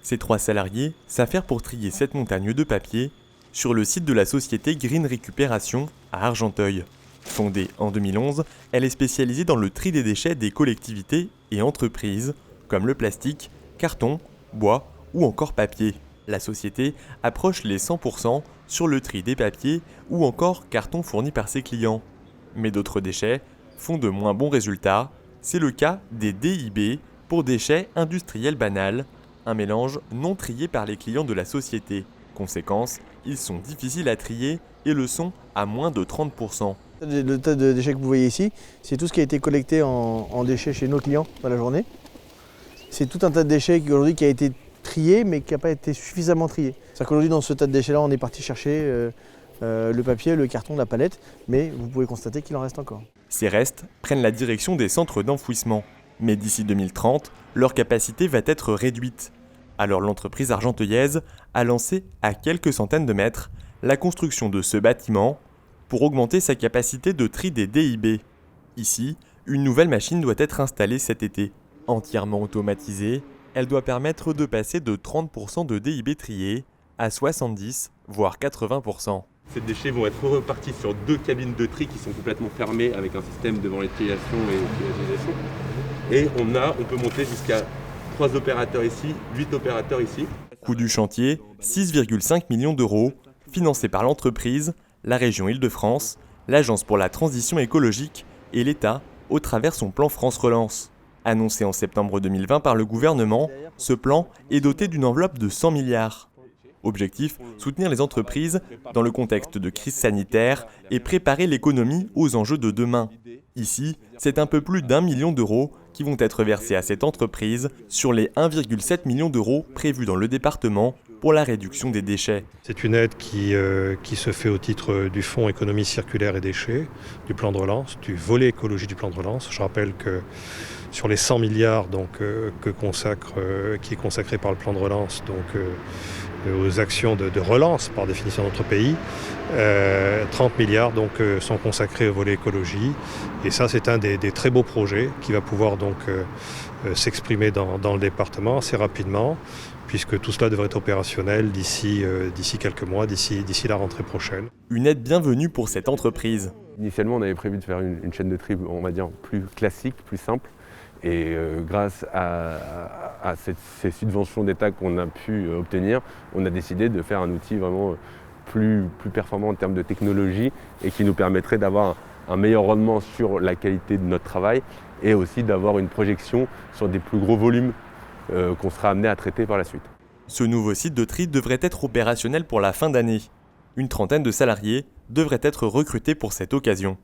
Ces 3 salariés s'affairent pour trier cette montagne de papier sur le site de la société Green Récupération à Argenteuil. Fondée en 2011, elle est spécialisée dans le tri des déchets des collectivités et entreprises, comme le plastique, carton, bois ou encore papier. La société approche les 100% sur le tri des papiers ou encore cartons fournis par ses clients. Mais d'autres déchets font de moins bons résultats. C'est le cas des DIB pour déchets industriels banals, un mélange non trié par les clients de la société. Conséquence, ils sont difficiles à trier et le sont à moins de 30%. Le tas de déchets que vous voyez ici, c'est tout ce qui a été collecté en déchets chez nos clients dans la journée. C'est tout un tas de déchets aujourd'hui qui a été trié mais qui n'a pas été suffisamment trié. C'est-à-dire qu'aujourd'hui dans ce tas de déchets-là, on est parti chercher le papier, le carton, la palette, mais vous pouvez constater qu'il en reste encore. Ces restes prennent la direction des centres d'enfouissement. Mais d'ici 2030, leur capacité va être réduite. Alors l'entreprise argenteuillaise a lancé à quelques centaines de mètres la construction de ce bâtiment pour augmenter sa capacité de tri des DIB. Ici, une nouvelle machine doit être installée cet été. Entièrement automatisée, elle doit permettre de passer de 30% de DIB triés à 70, voire 80%. Ces déchets vont être repartis sur 2 cabines de tri qui sont complètement fermées avec un système de ventilation et utilisation. Et on peut monter jusqu'à 3 opérateurs ici, 8 opérateurs ici. Coût du chantier, 6,5 millions d'euros, financé par l'entreprise, la région Île-de-France, l'Agence pour la transition écologique et l'État au travers son plan France Relance. Annoncé en septembre 2020 par le gouvernement, ce plan est doté d'une enveloppe de 100 milliards. Objectif, soutenir les entreprises dans le contexte de crise sanitaire et préparer l'économie aux enjeux de demain. Ici, c'est un peu plus d'1 million d'euros qui vont être versés à cette entreprise sur les 1,7 million d'euros prévus dans le département pour la réduction des déchets. C'est une aide qui se fait au titre du Fonds économie circulaire et déchets, du plan de relance, du volet écologie du plan de relance. Je rappelle que sur les 100 milliards qui est consacré par le plan de relance aux actions de relance par définition de notre pays, 30 milliards sont consacrés au volet écologie. Et ça, c'est un des très beaux projets qui va pouvoir s'exprimer dans le département assez rapidement, puisque tout cela devrait être opérationnel d'ici quelques mois, d'ici la rentrée prochaine. Une aide bienvenue pour cette entreprise. Initialement, on avait prévu de faire une chaîne de tri, on va dire, plus classique, plus simple. Et grâce à ces subventions d'État qu'on a pu obtenir, on a décidé de faire un outil vraiment plus performant en termes de technologie et qui nous permettrait d'avoir un meilleur rendement sur la qualité de notre travail et aussi d'avoir une projection sur des plus gros volumes qu'on sera amené à traiter par la suite. Ce nouveau site de tri devrait être opérationnel pour la fin d'année. Une trentaine de salariés devraient être recrutés pour cette occasion.